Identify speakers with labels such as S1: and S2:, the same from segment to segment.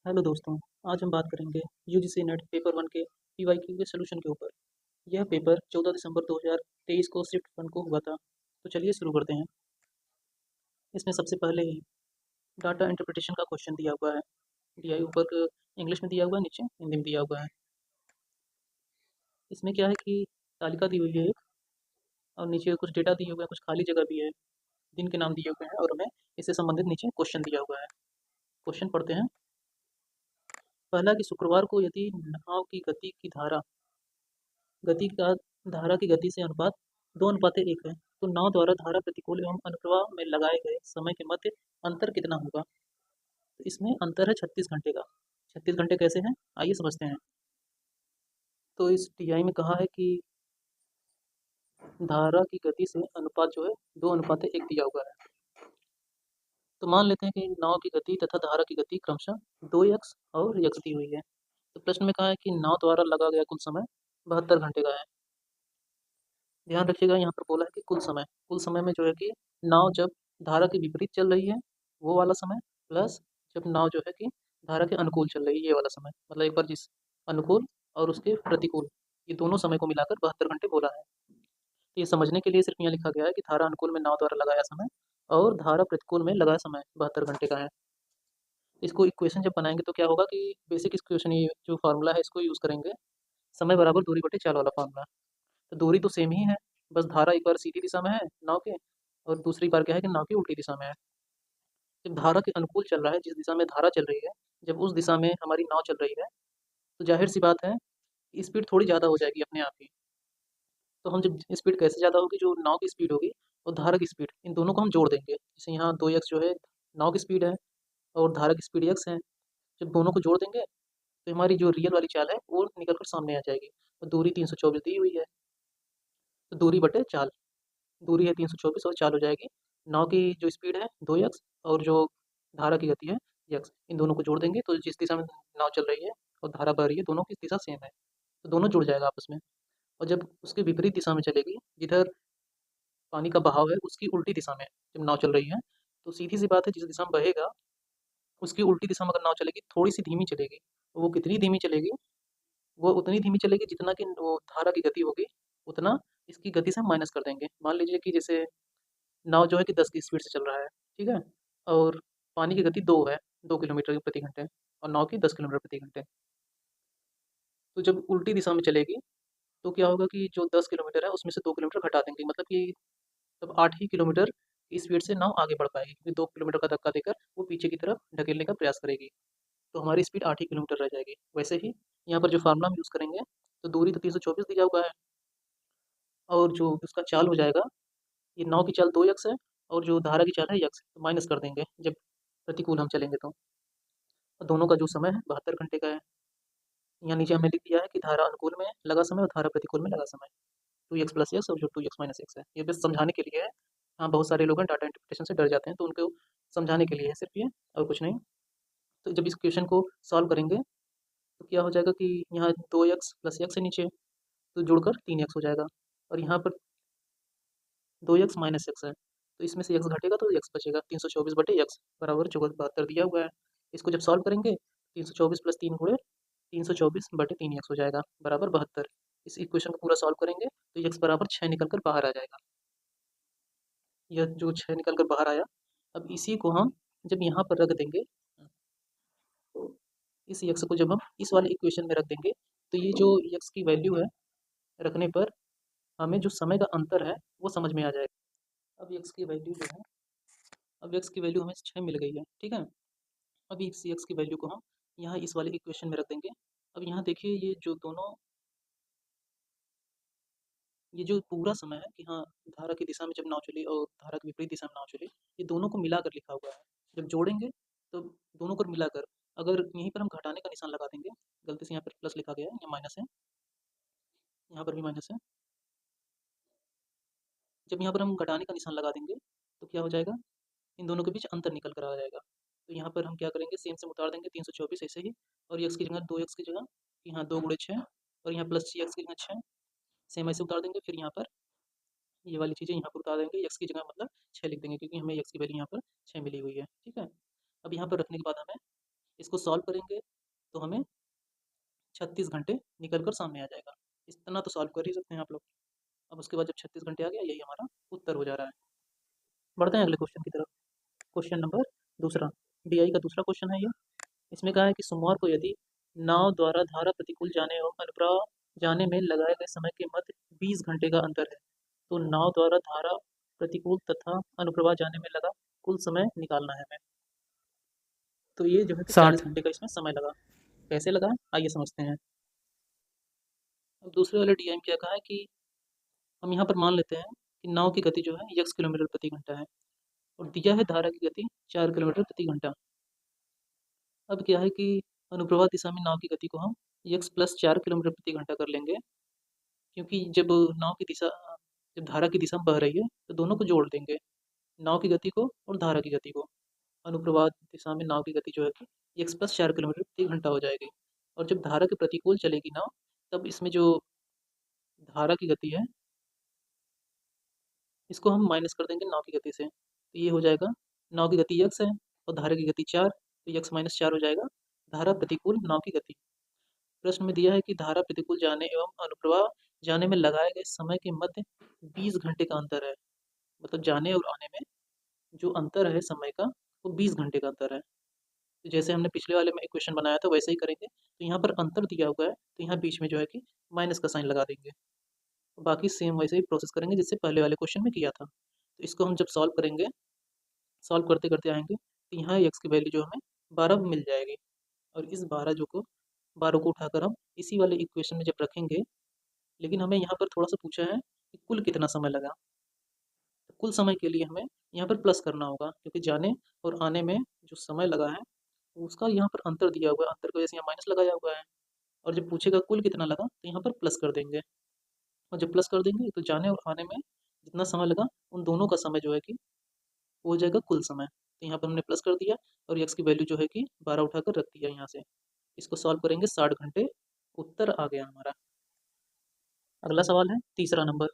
S1: Hello दोस्तों। आज हम बात करेंगे यूजीसी नेट पेपर वन के पीवाईक्यू के सलूशन के ऊपर। यह पेपर 14 दिसंबर 2023 को शिफ्ट वन को हुआ था। तो चलिए शुरू करते हैं। इसमें सबसे पहले डाटा इंटरप्रिटेशन का क्वेश्चन दिया हुआ है। दिया है ऊपर इंग्लिश में दिया हुआ है, नीचे हिंदी में दिया हुआ है। इसमें क्या है कि तालिका दी हुई है एक, और नीचे कुछ डेटा दिए हुए हैं, कुछ खाली जगह भी है, दिन के नाम दिए हुए हैं, और हमें इससे संबंधित नीचे क्वेश्चन दिया हुआ है। क्वेश्चन पढ़ते हैं। पहला कि शुक्रवार को यदि नाव की गति की गति का धारा की गति से अनुपात 2:1 है, तो नाव द्वारा धारा प्रतिकूल एवं अनुप्रवाह में लगाए गए समय के मध्य अंतर कितना होगा। तो इसमें अंतर है 36 घंटे का। 36 घंटे कैसे हैं, आइए समझते हैं। तो इस टीआई में कहा है कि धारा की गति से अनुपात जो है 2:1 दिया हुआ है। तो मान लेते हैं कि नाव की गति तथा धारा की गति क्रमशः 2x और x दी हुई है। तो प्रश्न में कहा है कि नाव द्वारा लगा गया कुल समय 72 घंटे का है। ध्यान रखिएगा, यहाँ पर बोला है कि कुल समय में जो है कि नाव जब धारा के विपरीत चल रही है वो वाला समय, प्लस जब नाव जो है कि धारा के अनुकूल चल रही है ये वाला समय, मतलब एक बार जिस अनुकूल और उसके प्रतिकूल, ये दोनों समय को मिलाकर 72 घंटे बोला है। तो ये समझने के लिए सिर्फ यहाँ लिखा गया है कि धारा अनुकूल में नाव द्वारा लगाया समय और धारा प्रतिकूल में लगाया समय 72 घंटे का है। इसको इक्वेशन जब बनाएंगे तो क्या होगा कि बेसिक इक्वेशन, ये जो फार्मूला है इसको यूज़ करेंगे, समय बराबर दूरी बटे चाल वाला फार्मूला। तो दूरी तो सेम ही है, बस धारा एक बार सीधी दिशा में है नाव के, और दूसरी बार क्या है कि नाव की उल्टी दिशा में है। जब धारा के अनुकूल चल रहा है, जिस दिशा में धारा चल रही है, जब उस दिशा में हमारी नाव चल रही है, तो जाहिर सी बात है स्पीड थोड़ी ज़्यादा हो जाएगी अपने आप ही। तो हम जब स्पीड कैसे ज़्यादा होगी, जो नाव की स्पीड होगी और धारा की स्पीड, इन दोनों को हम जोड़ देंगे। जैसे यहाँ 2x जो है नाव की स्पीड है और धारा की स्पीड x है। जब दोनों को जोड़ देंगे तो हमारी जो रियल वाली चाल है वो निकल कर सामने आ जाएगी। और दूरी 324 दी हुई है, तो दूरी बटे चाल, दूरी है 324 और चाल हो जाएगी नाव की जो स्पीड है 2x, और जो धारा की गति है x। इन दोनों को जोड़ देंगे तो जिस दिशा में नाव चल रही है और धारा बह रही है, दोनों की दिशा सेम है, तो दोनों जुड़ जाएगा आपस में। और जब उसके विपरीत दिशा में चलेगी, जिधर पानी का बहाव है उसकी उल्टी दिशा में जब नाव चल रही है, तो सीधी सी बात है जिस दिशा में बहेगा उसकी उल्टी दिशा में अगर नाव चलेगी, थोड़ी सी धीमी चलेगी। वो कितनी धीमी चलेगी, वो उतनी धीमी चलेगी जितना कि वो धारा की गति होगी, उतना इसकी गति से हम माइनस कर देंगे। मान लीजिए कि जैसे नाव जो है कि 10 की स्पीड से चल रहा है, ठीक है, और पानी की गति 2 है, 2 किलोमीटर प्रति घंटे, और नाव की 10 किलोमीटर प्रति घंटे। तो जब उल्टी दिशा में चलेगी तो क्या होगा कि जो 10 किलोमीटर है उसमें से 2 किलोमीटर घटा देंगे, मतलब कि तब 8 ही किलोमीटर की स्पीड से नाव आगे बढ़ पाएगी, क्योंकि 2 किलोमीटर का धक्का देकर वो पीछे की तरफ ढकेलने का प्रयास करेगी। तो हमारी स्पीड 8 ही किलोमीटर रह जाएगी। वैसे ही यहाँ पर जो फार्मूला हम यूज़ करेंगे, तो दूरी तो 324 दिया हुआ है, और जो उसका चाल हो जाएगा, ये नाव की चाल 2x है और जो धारा की चाल है x, तो माइनस कर देंगे जब प्रतिकूल हम चलेंगे तो। और दोनों का जो समय है 72 घंटे का है। यहाँ नीचे हमें लिख दिया है कि धारा अनुकूल में लगा समय और धारा प्रतिकूल में लगा समय 2x प्लस एक्स, और जो 2x माइनस एक्स है, ये बस समझाने के लिए है। हाँ, बहुत सारे लोग हैं डाटा इंटरप्रिटेशन से डर जाते हैं, तो उनको समझाने के लिए है सिर्फ ये, और कुछ नहीं। तो जब इस क्वेश्चन को सॉल्व करेंगे तो क्या हो जाएगा कि यहाँ 2x प्लस एक्स है नीचे, तो जुड़कर 3x हो जाएगा, और यहाँ पर 2x माइनस एक्स है, तो इसमें से x घटेगा तो x बचेगा। 324 बटे x बराबर 72 दिया हुआ है। इसको जब सॉल्व करेंगे 324 प्लस 3 गुणे 324 बटे 3x हो जाएगा बराबर 72। इस इक्वेशन को पूरा सॉल्व करेंगे तो x बराबर 6 निकल कर बाहर आ जाएगा। यह जो 6 निकल कर बाहर आया, अब इसी को हम जब यहाँ पर रख देंगे, तो इस x को जब हम इस वाले इक्वेशन में रख देंगे, तो ये जो x की वैल्यू है रखने पर हमें जो समय का अंतर है वो समझ में आ जाएगा। अब x की वैल्यू जो है, अब x की वैल्यू हमें 6 मिल गई है, ठीक है। अभी इस x की वैल्यू को हम यहाँ इस वाले इक्वेशन में रख देंगे। अब यहाँ देखिए, ये जो दोनों, ये जो पूरा समय है कि हाँ धारा की दिशा में जब नाव चली और धारा के विपरीत दिशा में नाव चली, ये दोनों को मिलाकर लिखा हुआ है। जब जोड़ेंगे तो दोनों को मिलाकर, अगर यहीं पर हम घटाने का निशान लगा देंगे, गलती से यहाँ पर प्लस लिखा गया है, यहाँ माइनस है, यहाँ पर भी माइनस है। जब यहाँ पर हम घटाने का निशान लगा देंगे तो क्या हो जाएगा, इन दोनों के बीच अंतर निकल कर आ जाएगा। तो यहाँ पर हम क्या करेंगे, सेम से उतार देंगे 324 ऐसे ही, और x की जगह 2x की जगह यहाँ 2 गुणे 6, और यहाँ प्लस x की जगह 6, सेम ऐसे उतार देंगे। फिर यहाँ पर ये वाली चीज़ें यहाँ पर उतार देंगे, x की जगह मतलब 6 लिख देंगे, क्योंकि हमें x की वैल्यू यहाँ पर 6 मिली हुई है, ठीक है। अब यहाँ पर रखने के बाद हमें इसको सॉल्व करेंगे तो हमें 36 घंटे निकल कर सामने आ जाएगा। इतना तो सॉल्व कर ही सकते हैं आप लोग। अब उसके बाद जब 36 घंटे आ गया, यही हमारा उत्तर हो जा रहा है। बढ़ते हैं अगले क्वेश्चन की तरफ। क्वेश्चन नंबर दूसरा, डीआई का दूसरा क्वेश्चन है ये। इसमें कहा है कि सोमवार को यदि नाव द्वारा धारा प्रतिकूल जाने एवं अनुप्रवाह जाने में लगाए गए समय के मध्य 20 घंटे का अंतर है, तो नाव द्वारा धारा प्रतिकूल तथा अनुप्रवाह जाने में लगा कुल समय निकालना है हमें। तो ये जो है कि 40 घंटे का इसमें समय लगा। कैसे लगा, आइए समझते हैं। अब दूसरे वाले डीआई में क्या कहा है कि हम यहाँ पर मान लेते हैं कि नाव की गति जो है x किलोमीटर प्रति घंटा है और दिया है धारा की गति 4 किलोमीटर प्रति घंटा। अब क्या है कि अनुप्रवाह दिशा में नाव की गति को हम x प्लस 4 किलोमीटर प्रति घंटा कर लेंगे, क्योंकि जब नाव की दिशा जब धारा की दिशा बह रही है तो दोनों को जोड़ देंगे, नाव की गति को और धारा की गति को। अनुप्रवाह दिशा में नाव की गति जो है कि x प्लस 4 किलोमीटर प्रति घंटा हो जाएगी। और जब धारा के प्रतिकूल चलेगी नाव, तब इसमें जो धारा की गति है इसको हम माइनस कर देंगे नाव की गति से, तो ये हो जाएगा नाव की गति x है और धारा की गति 4, तो x माइनस 4 हो जाएगा धारा प्रतिकूल नाव की गति। प्रश्न में दिया है कि धारा प्रतिकूल जाने एवं अनुप्रवाह जाने में लगाए गए समय के मध्य 20 घंटे का अंतर है। मतलब जाने और आने में जो अंतर है समय का, वो 20 घंटे का अंतर है। तो जैसे हमने पिछले वाले में इक्वेशन बनाया था वैसे ही करेंगे। तो यहाँ पर अंतर दिया हुआ है, तो यहाँ बीच में जो है कि माइनस का साइन लगा देंगे। बाकी सेम वैसे ही प्रोसेस करेंगे जैसे पहले वाले क्वेश्चन में किया था। तो इसको हम जब सॉल्व करेंगे, सॉल्व करते करते आएंगे तो यहाँ एक्स की वैल्यू जो हमें 12 मिल जाएगी। और इस 12 को उठाकर हम इसी वाले इक्वेशन में जब रखेंगे, लेकिन हमें यहाँ पर थोड़ा सा पूछा है कि कुल कितना समय लगा। तो कुल समय के लिए हमें यहाँ पर प्लस करना होगा, क्योंकि जाने और आने में जो समय लगा है उसका यहाँ पर अंतर दिया हुआ है, अंतर की वजह से यहाँ माइनस लगाया हुआ है। और जब पूछेगा कुल कितना लगा तो यहाँ पर प्लस कर देंगे, और जब प्लस कर देंगे तो जाने और आने में जितना समय लगा उन दोनों का समय जो है कि वो हो जाएगा कुल समय। तो यहाँ पर हमने प्लस कर दिया और एक्स की वैल्यू जो है कि 12 उठाकर रख दिया यहाँ से। इसको सॉल्व करेंगे 60 घंटे, उत्तर आ गया हमारा। अगला सवाल है तीसरा नंबर।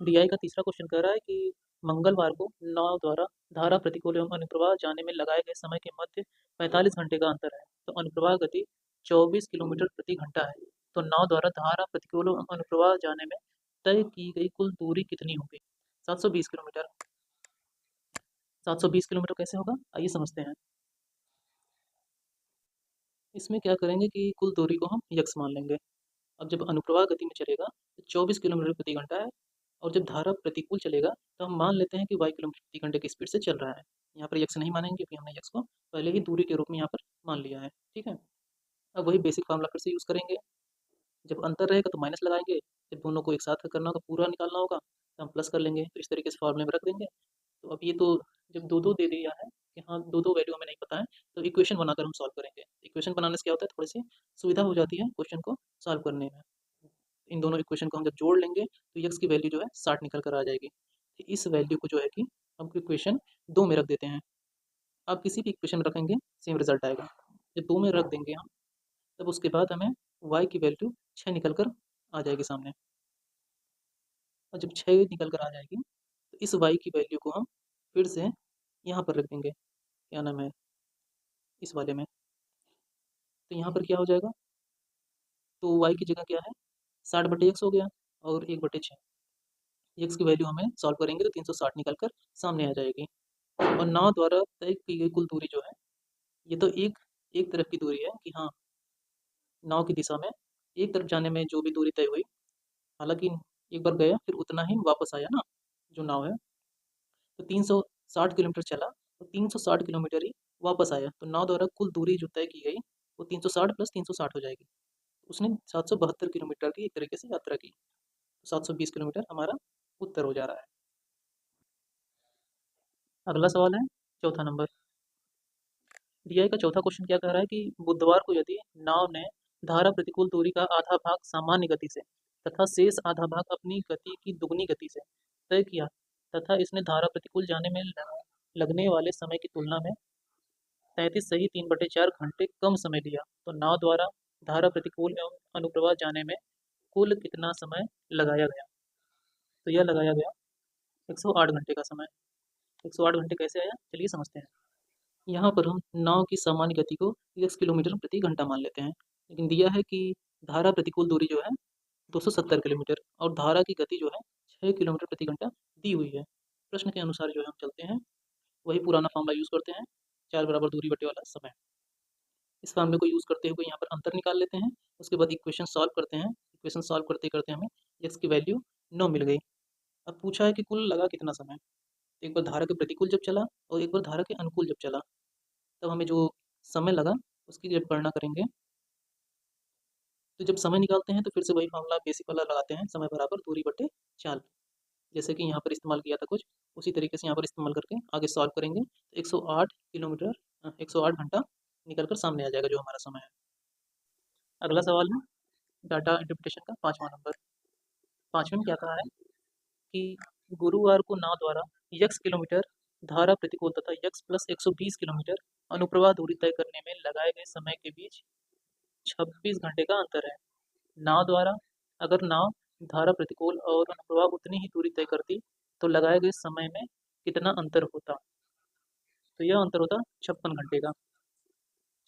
S1: डीआई का तीसरा क्वेश्चन कह रहा है कि मंगलवार को नाव द्वारा धारा प्रतिकूल एवं अनुप्रवाह जाने में लगाए गए समय के मध्य 45 घंटे का अंतर है, तो अनुप्रवाह गति 24 किलोमीटर प्रति घंटा है। तो नाव द्वारा धारा प्रतिकूल एवं अनुप्रवाह जाने में तय की गई कुल दूरी कितनी होगी? 720 किलोमीटर। 720 किलोमीटर कैसे होगा, आइए समझते हैं। इसमें क्या करेंगे कि कुल दूरी को हम यक्स मान लेंगे। अब जब अनुप्रवाह गति में चलेगा तो 24 किलोमीटर प्रति घंटा है, और जब धारा प्रतिकूल चलेगा तो हम मान लेते हैं कि वाई किलोमीटर प्रति घंटे की स्पीड से चल रहा है। यहाँ पर यक्स नहीं मानेंगे क्योंकि हमने यक्स को पहले ही दूरी के रूप में यहाँ पर मान लिया है। ठीक है, अब वही बेसिक फार्मूला फिर से यूज़ करेंगे। जब अंतर रहेगा तो माइनस लगाएंगे, जब दोनों को एक साथ करना होगा, पूरा निकालना होगा, तो हम प्लस कर लेंगे। तो इस तरीके से फार्मूले में रख देंगे। तो अब ये तो जब दो दो दे दिया है कि हाँ दो दो वैल्यू हमें नहीं पता है, तो इक्वेशन बनाकर हम सॉल्व करेंगे। इक्वेशन बनाने से क्या होता है, थोड़ी सी सुविधा हो जाती है क्वेश्चन को सॉल्व करने में। इन दोनों इक्वेशन को हम जब जोड़ लेंगे तो एक्स की वैल्यू जो है 60 निकल कर आ जाएगी। तो इस वैल्यू को जो है कि हम इक्वेशन 2 में रख देते हैं। आप किसी भी इक्वेशन में रखेंगे सेम रिजल्ट आएगा। जब 2 में रख देंगे हम, तब उसके बाद हमें y की वैल्यू 6 निकल कर आ जाएगी सामने। और जब 6 निकल कर आ जाएगी तो इस y की वैल्यू को हम फिर से यहाँ पर रख देंगे, क्या नाम है, इस वाले में। तो यहाँ पर क्या हो जाएगा, तो y की जगह क्या है, 60/x हो गया और 1/6। एक्स की वैल्यू हमें सॉल्व करेंगे तो 360 निकल कर सामने आ जाएगी। और नाव द्वारा तय की गई कुल दूरी जो है, ये तो एक एक तरफ की दूरी है कि हाँ नाव की दिशा में एक तरफ जाने में जो भी दूरी तय हुई, हालांकि एक बार गया फिर उतना ही वापस आया ना जो नाव है, तो 360 किलोमीटर चला तो 360 किलोमीटर ही वापस आया। तो नाव द्वारा कुल दूरी जो तय की गई वो 360 प्लस 360 हो जाएगी। उसने 772 किलोमीटर की एक तरीके से यात्रा की। तो 720 किलोमीटर हमारा उत्तर हो जा रहा है। अगला सवाल है चौथा नंबर। डीआई का चौथा क्वेश्चन क्या कह रहा है कि बुधवार को यदि नाव ने धारा प्रतिकूल दूरी का आधा भाग सामान्य गति से तथा शेष आधा भाग अपनी गति की दुगनी गति से तय किया, तथा इसने धारा प्रतिकूल जाने में लगने वाले समय की तुलना में 33 सही 3/4 घंटे कम समय लिया, तो नाव द्वारा धारा प्रतिकूल एवं अनुप्रवाह जाने में कुल कितना समय लगाया गया? तो यह लगाया गया 108 घंटे का समय। 108 घंटे कैसे आया, चलिए समझते हैं। यहाँ पर हम नाव की सामान्य गति को x किलोमीटर प्रति घंटा मान लेते हैं, लेकिन दिया है कि धारा प्रतिकूल दूरी जो है 270 किलोमीटर और धारा की गति जो है 6 किलोमीटर प्रति घंटा दी हुई है। प्रश्न के अनुसार जो है हम चलते हैं, वही पुराना फॉर्मूला यूज़ करते हैं, 4 बराबर दूरी बटे वाला समय। इस फॉर्मूले को यूज़ करते हुए यहाँ पर अंतर निकाल लेते हैं, उसके बाद इक्वेशन सॉल्व करते हैं। इक्वेशन सॉल्व करते करते हमें x की वैल्यू 9 मिल गई। अब पूछा है कि कुल लगा कितना समय। तो एक बार धारा के प्रतिकूल जब चला और एक बार धारा के अनुकूल जब चला, तब हमें जो समय लगा उसकी जब गणना करेंगे, तो जब समय निकालते हैं तो फिर से वही फॉर्मूला बेसिक वाला लगाते हैं, समय बराबर दूरी बटे चाल। जैसे कि यहाँ पर इस्तेमाल किया था कुछ उसी तरीके से यहाँ पर इस्तेमाल करके आगे सॉल्व करेंगे तो 108 किलोमीटर 108 घंटा निकल कर सामने आ जाएगा जो हमारा समय है। अगला सवाल है डाटा इंटरप्रिटेशन का 5वां नंबर। 5वें में क्या कहा है कि गुरुवार को नाव द्वारा x किलोमीटर धारा प्रतिकूल तथा x प्लस 120 किलोमीटर अनुप्रवाह दूरी तय करने में लगाए गए समय के बीच 26 घंटे का अंतर है। नाव द्वारा अगर नाव धारा प्रतिकूल और अनुप्रवाह उतनी ही दूरी तय करती तो लगाए गए समय में कितना अंतर होता। तो यह अंतर होता 56 घंटे का।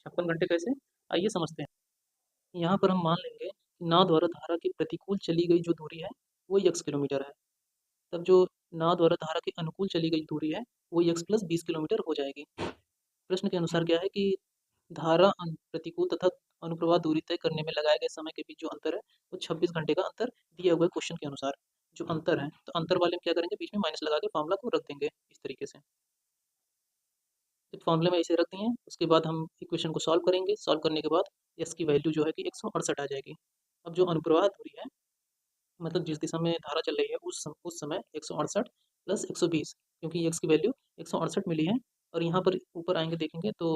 S1: 56 घंटे कैसे, आइए समझते हैं। यहाँ पर हम मान लेंगे कि नाव द्वारा धारा की प्रतिकूल चली गई जो दूरी है वो x किलोमीटर है, तब जो नाव द्वारा धारा के अनुकूल चली गई दूरी है वो x प्लस 20 किलोमीटर हो जाएगी। प्रश्न के अनुसार क्या है कि धारा प्रतिकूल तथा अनुप्रवाह दूरी तय करने में लगाए गए समय के बीच जो अंतर है वो 26 घंटे का अंतर दिया हुआ है क्वेश्चन के अनुसार। जो अंतर है तो अंतर वाले में क्या करेंगे, बीच में माइनस लगा के फॉर्मूला को रख देंगे इस तरीके से। जब फॉर्मूले में इसे रख दिए उसके बाद हम इक्वेशन को सॉल्व करेंगे। सॉल्व करने के बाद एस की वैल्यू जो है कि 168 आ जाएगी। अब जो अनुप्रवाह दूरी है, मतलब जिस दिशा में धारा चल रही है उस समय 168 प्लस 120, क्योंकि एक्स की वैल्यू 168 मिली है और यहाँ पर ऊपर आएंगे देखेंगे तो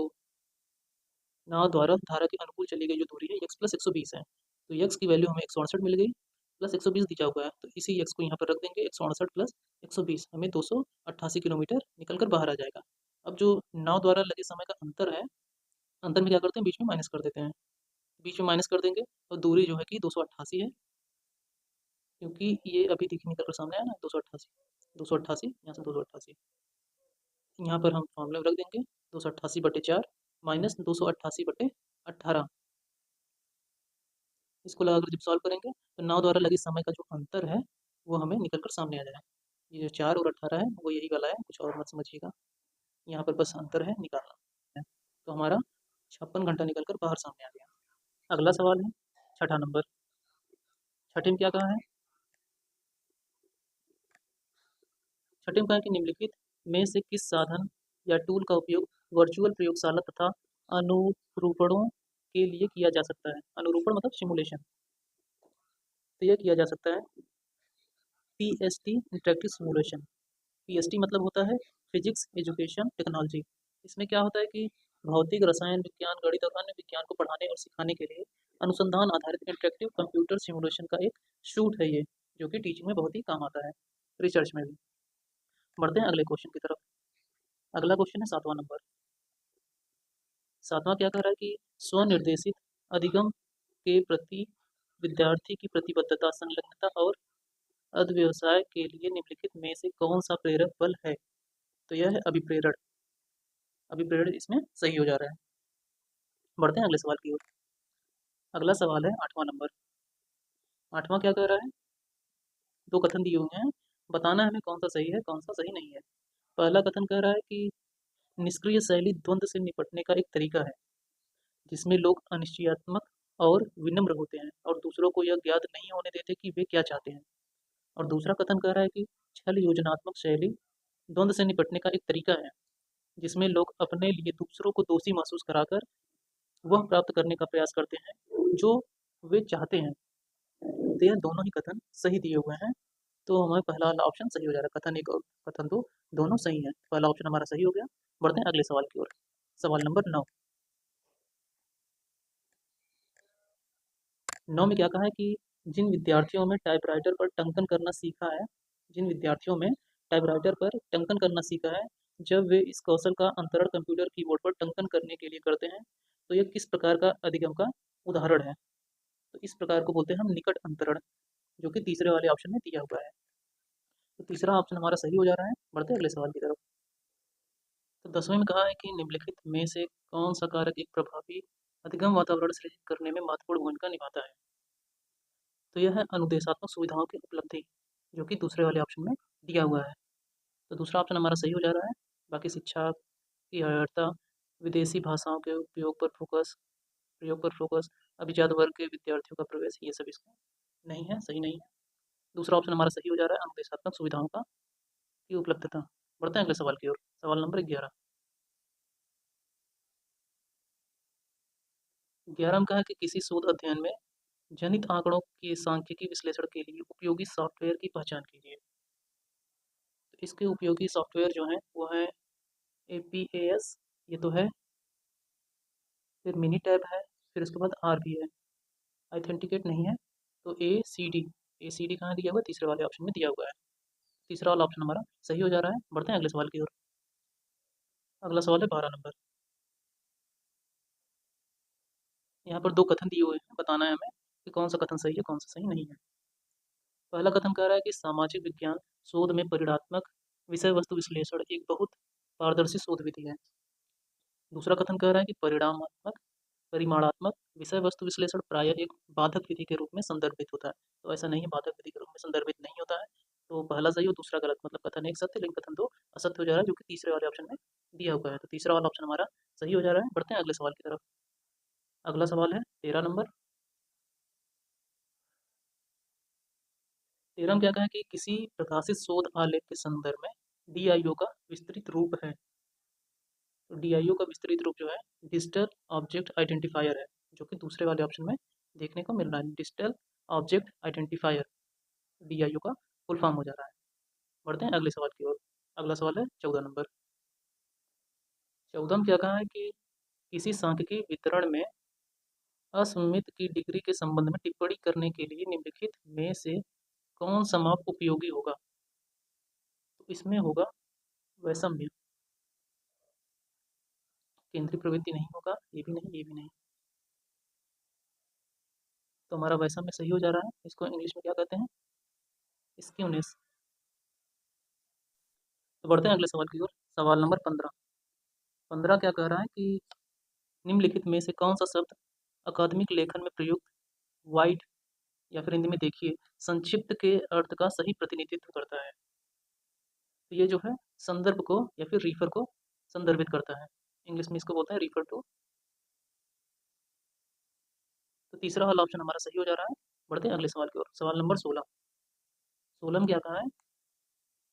S1: नाव द्वारा धारा के अनुकूल चली गई जो दूरी है x प्लस 120 है। तो x की वैल्यू हमें 168 मिल गई प्लस 120 दिया हुआ है, तो इसी x को यहाँ पर रख देंगे। 168 प्लस 120 हमें 288 किलोमीटर निकल कर बाहर आ जाएगा। अब जो नाव द्वारा लगे समय का अंतर है, अंतर में क्या करते हैं, बीच में माइनस कर देते हैं। बीच में माइनस कर देंगे और दूरी जो है कि 288 है, क्योंकि ये अभी दिख निकल कर सामने आया ना 288, 288 यहाँ से 288 यहाँ पर हम फॉर्मूले में रख देंगे। 288/4 माइनस 288/18। इसको लगाकर जब सॉल्व करेंगे तो नाव द्वारा लगे समय का जो अंतर है वो हमें निकल कर सामने आ जाएगा। ये जो 4 और 18 है वो यही वाला है, कुछ और मत समझिएगा। यहाँ पर बस अंतर है निकालना है। तो हमारा 56 घंटा निकल कर बाहर सामने आ गया। अगला सवाल है 6ठा नंबर। 6ठे में क्या कहा है, 6ठे में कहा है कि निम्नलिखित में से किस साधन या टूल का उपयोग वर्चुअल प्रयोगशाला तथा अनुरूपणों के लिए किया जा सकता है। अनुरूपण मतलब सिमुलेशन। तो यह किया जा सकता है PST इंटरेक्टिव सिमुलेशन। PST मतलब होता है फिजिक्स एजुकेशन टेक्नोलॉजी। इसमें क्या होता है कि भौतिक, रसायन विज्ञान, गणित और अन्य विज्ञान को पढ़ाने और सिखाने के लिए अनुसंधान आधारित इंटरेक्टिव कंप्यूटर सिमुलेशन का एक शूट है ये, जो कि टीचिंग में बहुत ही काम आता है, रिसर्च में भी। बढ़ते हैं अगले क्वेश्चन की तरफ। अगला क्वेश्चन है 7वां नंबर। 7वां क्या कह रहा है कि स्वनिर्देशित अधिगम के प्रति विद्यार्थी की प्रतिबद्धता, संलग्नता और अध्यवसाय के लिए निम्नलिखित में से कौन सा प्रेरक बल है। तो यह है अभिप्रेरण। अभिप्रेरण इसमें सही हो जा रहा है। बढ़ते हैं अगले सवाल की ओर। अगला सवाल है 8वां नंबर। 8वां क्या कह रहा है, दो कथन दिए हुए हैं, बताना हमें कौन सा सही है कौन सा सही नहीं है। पहला कथन कह रहा है कि निष्क्रिय शैली द्वंद्व से निपटने का एक तरीका है जिसमें लोग अनिश्चयात्मक और विनम्र होते हैं और दूसरों को यह ज्ञात नहीं होने देते कि वे क्या चाहते हैं। और दूसरा कथन कह रहा है कि छल योजनात्मक शैली द्वंद्व से निपटने का एक तरीका है जिसमें लोग अपने लिए दूसरों को दोषी महसूस कराकर वह प्राप्त करने का प्रयास करते हैं जो वे चाहते हैं। तो यह दोनों ही कथन सही दिए हुए हैं, तो हमें पहला वाला ऑप्शन सही हो जा रहा है। कथन 1 और कथन 2 दोनों सही हैं, पहला ऑप्शन हमारा सही हो गया। बढ़ते हैं अगले सवाल की ओर। सवाल नंबर 9। 9 में क्या कहा है कि जिन विद्यार्थियों में टाइपराइटर पर टंकन करना सीखा है, जिन विद्यार्थियों में टाइपराइटर पर टंकन करना सीखा है, जब वे इस कौशल का अंतरण कंप्यूटर कीबोर्ड पर टंकन करने के लिए करते हैं तो यह किस प्रकार का अधिगम का उदाहरण है। तो इस प्रकार को बोलते हैं हम निकट अंतरण, जो कि तीसरे वाले ऑप्शन में दिया हुआ है। तो तीसरा ऑप्शन हमारा सही हो जा रहा है। बढ़ते हैं अगले सवाल की तरफ। तो 10वें में कहा है कि निम्नलिखित में से कौन सा कारक एक प्रभावी अधिगम वातावरण सृजित करने में महत्वपूर्ण भूमिका निभाता है। तो यह है अनुदेशात्मक सुविधाओं की उपलब्धि, जो कि दूसरे वाले ऑप्शन में दिया हुआ है। तो दूसरा ऑप्शन हमारा सही हो जा रहा है। बाकी शिक्षा की अर्हता, विदेशी भाषाओं के प्रयोग पर फोकस, अभिजात वर्ग के विद्यार्थियों का प्रवेश, ये सब इसका नहीं है, सही नहीं है। दूसरा ऑप्शन हमारा सही हो जा रहा है, अनुदेशात्मक सुविधाओं का की उपलब्धता। बढ़ते हैं अगले सवाल की ओर। सवाल नंबर 11। 11 में कहा है कि किसी शोध अध्ययन में जनित आंकड़ों के सांख्यिकी विश्लेषण के लिए उपयोगी सॉफ्टवेयर की पहचान कीजिए। तो इसके उपयोगी सॉफ्टवेयर जो हैं वो है APAS, ये तो है, फिर मिनी टैब है, फिर उसके बाद R भी है, ऑथेंटिकेट नहीं है। तो ए सी डी कहाँ दिया हुआ है? तीसरे वाले ऑप्शन में दिया हुआ है। तीसरा वाला ऑप्शन हमारा सही हो जा रहा है। बढ़ते हैं अगले सवाल की ओर। अगला सवाल है 12 नंबर। यहाँ पर दो कथन दिए हुए हैं, बताना है हमें कि कौन सा कथन सही है, कौन सा सही नहीं है। पहला कथन कह रहा है कि सामाजिक विज्ञान शोध में परिणात्मक विषय वस्तु विश्लेषण एक बहुत पारदर्शी शोध विधि है। दूसरा कथन कह रहा है कि परिमाणात्मक विषय वस्तु विश्लेषण प्रायः एक बाधक विधि के रूप में संदर्भित होता है। तो ऐसा नहीं है, बाधक विधि के रूप में संदर्भित नहीं होता है। तो पहला सही और दूसरा गलत, मतलब कथन एक सत्य लेकिन कथन दो असत्य हो जा रहा है, जो कि तीसरे वाले ऑप्शन में दिया हुआ है। तो तीसरा वाला ऑप्शन हमारा सही हो जा रहा है। बढ़ते हैं अगले सवाल की तरफ। अगला सवाल है 13 नंबर। 13 में क्या कहा है कि किसी प्रकाशित शोध आलेख के संदर्भ में DIO का विस्तृत रूप है। तो DIO का विस्तृत रूप जो है डिजिटल ऑब्जेक्ट आइडेंटिफायर है, जो कि दूसरे वाले ऑप्शन में देखने को मिल रहा है। डिजिटल ऑब्जेक्ट आइडेंटिफायर DIO का फुल फॉर्म हो जा रहा है। बढ़ते हैं अगले सवाल की ओर। अगला सवाल है 14 नंबर। 14 में क्या कहा है कि किसी सांख्यिकी वितरण में असममित की डिग्री के संबंध में टिप्पणी करने के लिए निम्नलिखित में से कौन सा माप उपयोगी होगा। तो इसमें होगा वैषम्य। केंद्रीय प्रवृत्ति नहीं होगा, ये भी नहीं, ये भी नहीं। तो हमारा वैषम्य सही हो जा रहा है। इसको इंग्लिश में क्या कहते हैं? स्क्यूनेस। तो बढ़ते हैं अगले सवाल की ओर। सवाल नंबर 15। 15 क्या कह रहा है कि निम्नलिखित में से कौन सा शब्द अकादमिक लेखन में प्रयुक्त वाइड, या फिर हिंदी में देखिए संक्षिप्त के अर्थ का सही प्रतिनिधित्व करता है। तो ये जो है संदर्भ को या फिर रिफर को संदर्भित करता है। इंग्लिश में इसको बोलते हैं रिफर टू। तो तीसरा वाला ऑप्शन हमारा सही हो जा रहा है। बढ़ते हैं अगले सवाल की ओर। सवाल नंबर 16। 16 में क्या कहा है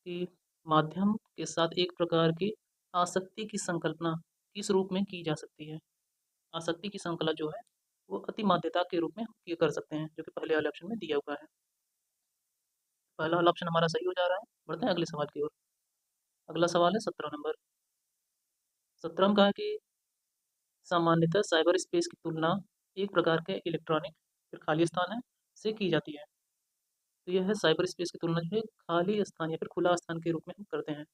S1: कि माध्यम के साथ एक प्रकार की आसक्ति की संकल्पना किस रूप में की जा सकती है। आसक्ति की संकल्पना जो है वो अति माध्यता के रूप में ये कर सकते हैं, जो कि पहले वाले ऑप्शन में दिया हुआ है। पहला वाला ऑप्शन हमारा सही हो जा रहा है। बढ़ते हैं अगले सवाल की ओर। अगला सवाल है 17 नंबर। 17 में कहा है कि सामान्यतः साइबर स्पेस की तुलना एक प्रकार के इलेक्ट्रॉनिक फिर खाली स्थान है से की जाती है। तो यह है साइबर स्पेस की तुलना जो है खाली स्थान या फिर खुला स्थान के रूप में हम करते हैं।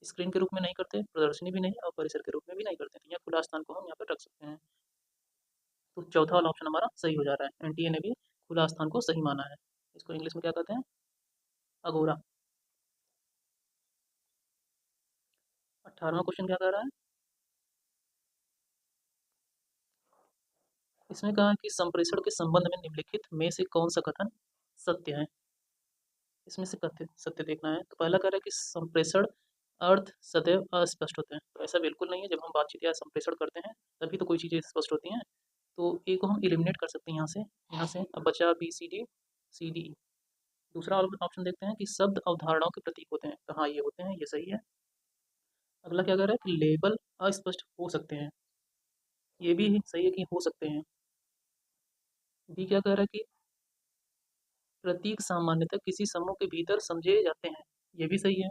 S1: स्क्रीन के रूप में नहीं करते, प्रदर्शनी भी नहीं और परिसर के रूप में भी नहीं करते। तो यहाँ खुला स्थान को हम यहाँ पर रख सकते हैं। तो चौथा वाला ऑप्शन हमारा सही हो जा रहा है। NTA ने भी खुला स्थान को सही माना है। इसको इंग्लिश में क्या कहते हैं? अगोरा। 18वां क्वेश्चन क्या कह रहा है? इसमें कहा है कि संप्रेषण के संबंध में निम्नलिखित में से कौन सा कथन सत्य है। इसमें से कथन सत्य देखना है। तो पहला कह रहा है कि संप्रेषण अर्थ सदैव अस्पष्ट होते हैं। तो ऐसा बिल्कुल नहीं है। जब हम बातचीत या संप्रेषण करते हैं तभी तो कोई चीज़ें स्पष्ट होती हैं। तो ए को हम एलिमिनेट कर सकते हैं यहाँ से अब बचा BCD CDE। दूसरा ऑप्शन देखते हैं कि शब्द अवधारणाओं के प्रतीक होते हैं। तो हाँ, ये होते हैं, ये सही है। अगला क्या कह रहा है कि लेबल अस्पष्ट हो सकते हैं। ये भी सही है कि हो सकते हैं। डी क्या कह रहा है कि प्रतीक सामान्यतः किसी समूह के भीतर समझे जाते हैं। ये भी सही है।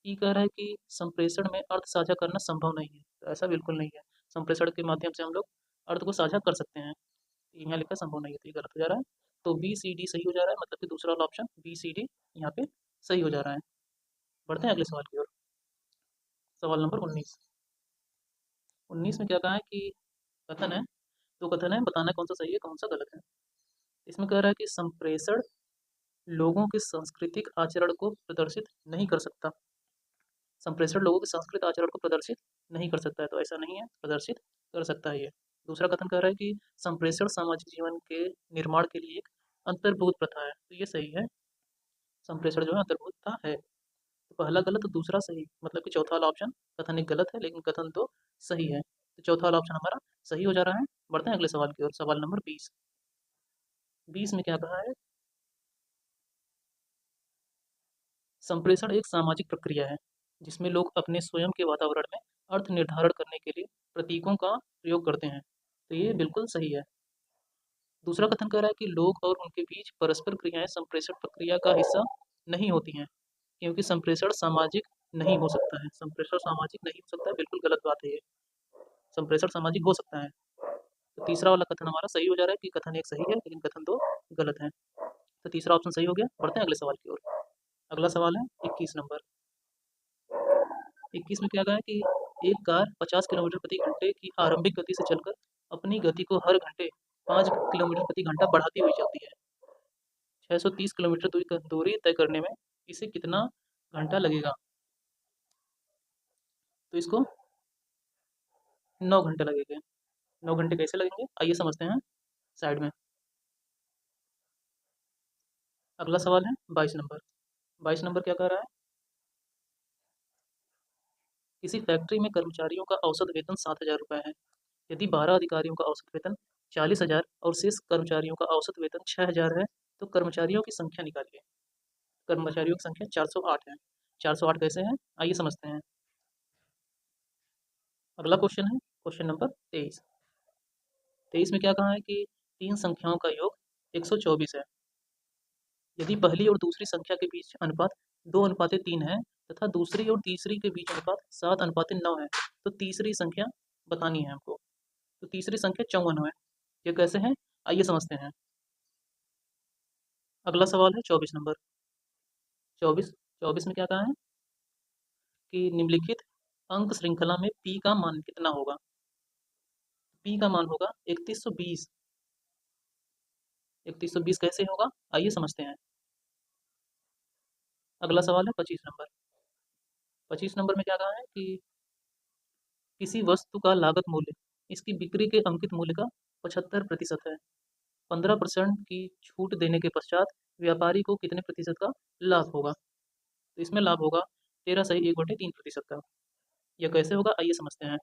S1: ई कह रहा है कि संप्रेषण में अर्थ साझा करना संभव नहीं है। तो ऐसा बिल्कुल नहीं है। संप्रेषण के माध्यम से हम लोग अर्थ को साझा कर सकते हैं। यहाँ लिखा संभव नहीं है, तो ये गलत हो जा रहा है। तो BCD सही हो जा रहा है, मतलब कि दूसरा वाला ऑप्शन BCD यहाँ पे सही हो जा रहा है। बढ़ते हैं अगले सवाल की ओर। सवाल नंबर 19। 19 में क्या कहा है कि कथन है, दो कथन है, बताना कौन सा सही है कौन सा गलत है। इसमें कह रहा है कि संप्रेषण लोगों के सांस्कृतिक आचरण को प्रदर्शित नहीं कर सकता। संप्रेषण लोगों के संस्कृत आचरण को प्रदर्शित नहीं कर सकता है, तो ऐसा नहीं है, प्रदर्शित कर सकता है ये। दूसरा कथन कह रहा है कि संप्रेषण सामाजिक जीवन के निर्माण के लिए एक अंतर्भूत प्रथा है, तो ये सही है, संप्रेषण जो है अंतर्भूत प्रथा है। तो पहला गलत, दूसरा सही, मतलब कि चौथा वाला ऑप्शन कथन एक गलत है लेकिन कथन तो सही है, तो चौथा वाला ऑप्शन हमारा सही हो जा रहा है। बढ़ते हैं अगले सवाल की ओर, सवाल नंबर 20। 20 में क्या कहा है, संप्रेषण एक सामाजिक प्रक्रिया है जिसमें लोग अपने स्वयं के वातावरण में अर्थ निर्धारण करने के लिए प्रतीकों का प्रयोग करते हैं, तो ये बिल्कुल सही है। दूसरा कथन कह रहा है कि लोग और उनके बीच परस्पर क्रियाएं संप्रेषण प्रक्रिया का हिस्सा नहीं होती हैं क्योंकि संप्रेषण सामाजिक नहीं हो सकता है, संप्रेषण सामाजिक नहीं हो सकता है, बिल्कुल गलत बात है ये, संप्रेषण सामाजिक हो सकता है। तो तीसरा वाला कथन हमारा सही हो जा रहा है कि कथन एक सही है लेकिन कथन दो गलत है, तो तीसरा ऑप्शन सही हो गया। बढ़ते हैं अगले सवाल की ओर। अगला सवाल है 21 नंबर। 21 में क्या कहा है कि एक कार 50 किलोमीटर प्रति घंटे की आरंभिक गति से चलकर अपनी गति को हर घंटे 5 किलोमीटर प्रति घंटा बढ़ाती हुई चलती है। 630 किलोमीटर दूरी तय करने में इसे कितना घंटा लगेगा, तो इसको 9 घंटे लगेंगे। 9 घंटे कैसे लगेंगे, आइए समझते हैं साइड में। अगला सवाल है 22 नंबर। 22 नंबर क्या कह रहा है, किसी फैक्ट्री में कर्मचारियों का औसत वेतन 7,000 रुपये है। यदि 12 अधिकारियों का औसत वेतन 40,000 और शेष कर्मचारियों का औसत वेतन 6,000 है, तो कर्मचारियों की संख्या निकालिए। कर्मचारियों की संख्या 408 है। 408 कैसे है, आइए समझते हैं। अगला क्वेश्चन है क्वेश्चन नंबर 23। 23 में क्या कहा है कि तीन संख्याओं का योग 124 है। यदि पहली और दूसरी संख्या के बीच अनुपात 2:3 है तथा दूसरी और तीसरी के बीच अनुपात 7:9 है, तो तीसरी संख्या बतानी है हमको। तो तीसरी संख्या 54 है, ये कैसे है, आइए समझते हैं। अगला सवाल है 24 नंबर। 24 24 में क्या कहा है कि निम्नलिखित अंक श्रृंखला में पी का मान कितना होगा। पी का मान होगा 3120। 3120 कैसे होगा, आइए समझते हैं। अगला सवाल है 25 नंबर। 25 नंबर में क्या कहा है कि किसी वस्तु का लागत मूल्य इसकी बिक्री के अंकित मूल्य का 75% है। 15% की छूट देने के पश्चात व्यापारी को कितने प्रतिशत का लाभ होगा, तो इसमें लाभ होगा 13 सही 1/3 प्रतिशत का। यह कैसे होगा, आइए समझते हैं।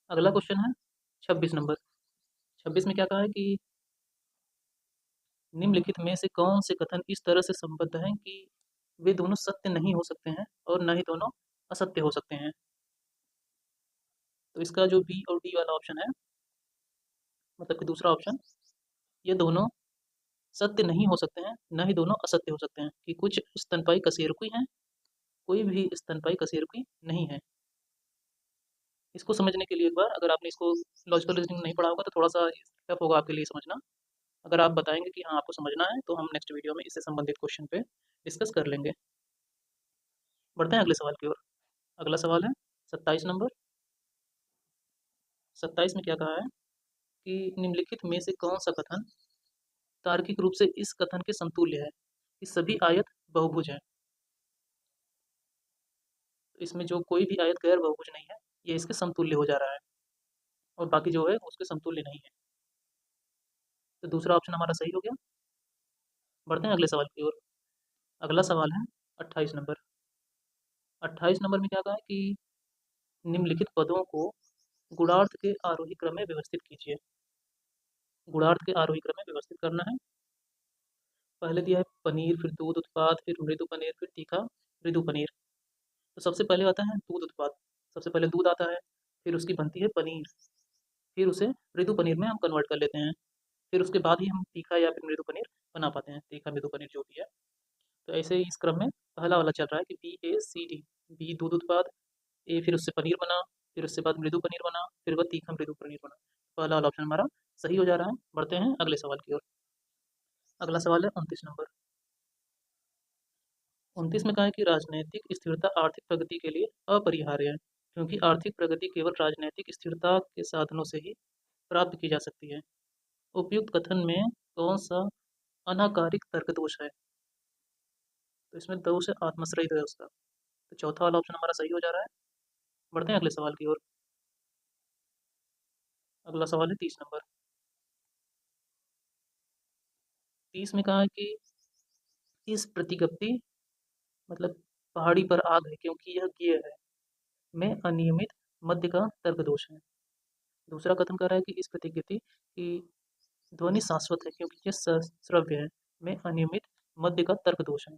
S1: अगला क्वेश्चन है 26 नंबर। 26 में क्या कहा है कि निम्नलिखित में से कौन से कथन इस तरह से संबद्ध हैं कि वे दोनों सत्य नहीं हो सकते हैं और न ही दोनों असत्य हो सकते हैं। तो इसका जो बी और डी वाला ऑप्शन है, मतलब कि दूसरा ऑप्शन, ये दोनों सत्य नहीं हो सकते हैं, न ही दोनों असत्य हो सकते हैं, कि कुछ स्तनपायी कशेरुकी हैं, कोई भी स्तनपायी कशेरुकी नहीं है। इसको समझने के लिए एक बार, अगर आपने इसको लॉजिकल रीजनिंग नहीं पढ़ा होगा तो थोड़ा सा टफ होगा आपके लिए समझना। अगर आप बताएंगे कि हाँ आपको समझना है तो हम नेक्स्ट वीडियो में इससे संबंधित क्वेश्चन पे डिस्कस कर लेंगे। बढ़ते हैं अगले सवाल की ओर। अगला सवाल है 27 नंबर। 27 में क्या कहा है कि निम्नलिखित में से कौन सा कथन तार्किक रूप से इस कथन के समतुल्य है कि सभी आयत बहुभुज हैं। तो इसमें जो कोई भी आयत गैर बहुभुज नहीं है, ये इसके समतुल्य हो जा रहा है, और बाकी जो है उसके समतुल्य नहीं है, तो दूसरा ऑप्शन हमारा सही हो गया। बढ़ते हैं अगले सवाल की ओर। अगला सवाल है 28 नंबर। 28 नंबर में क्या कहा है कि निम्नलिखित पदों को गुणार्थ के आरोही क्रम में व्यवस्थित कीजिए। गुणार्थ के आरोही क्रम में व्यवस्थित करना है। पहले दिया है पनीर, फिर दूध उत्पाद, फिर मृदु पनीर, फिर तीखा मृदु पनीर। तो सबसे पहले आता है दूध उत्पाद। सबसे पहले दूध आता है, फिर उसकी बनती है पनीर, फिर उसे मृदु पनीर में हम कन्वर्ट कर लेते हैं, फिर उसके बाद ही हम तीखा या फिर मृदु पनीर बना पाते हैं, तीखा मृदु पनीर जो भी है। तो ऐसे ही इस क्रम में पहला वाला चल रहा है कि BACD। बी दूध उत्पाद, ए फिर उससे पनीर बना, फिर उसके बाद मृदु पनीर बना, फिर वह तीखा मृदु पनीर बना। पहला वाला ऑप्शन हमारा सही हो जा रहा है। बढ़ते हैं अगले सवाल की ओर। अगला सवाल है 29 नंबर। 29 में कहा है कि राजनैतिक स्थिरता आर्थिक प्रगति के लिए अपरिहार्य है क्योंकि आर्थिक प्रगति केवल राजनैतिक स्थिरता के साधनों से ही प्राप्त की जा सकती है। उपयुक्त कथन में कौन सा अनाकारिक तर्क दोष है। तो इसमें दो से आत्मश्रयित है उसका, तो चौथा वाला ऑप्शन हमारा सही हो जा रहा है। बढ़ते हैं अगले सवाल की ओर। अगला सवाल है 30 नंबर। 30 में कहा है कि इस प्रतिगप्ति मतलब पहाड़ी पर आग है क्योंकि यह गियर है, में अनियमित मध्य का तर्क दोष है। दूसरा कथन कर रहा है कि इस प्रतिगति की ध्वनि शाश्वत है क्योंकि यह श्रव्य है, में अनियमित मध्य का तर्क दोष है।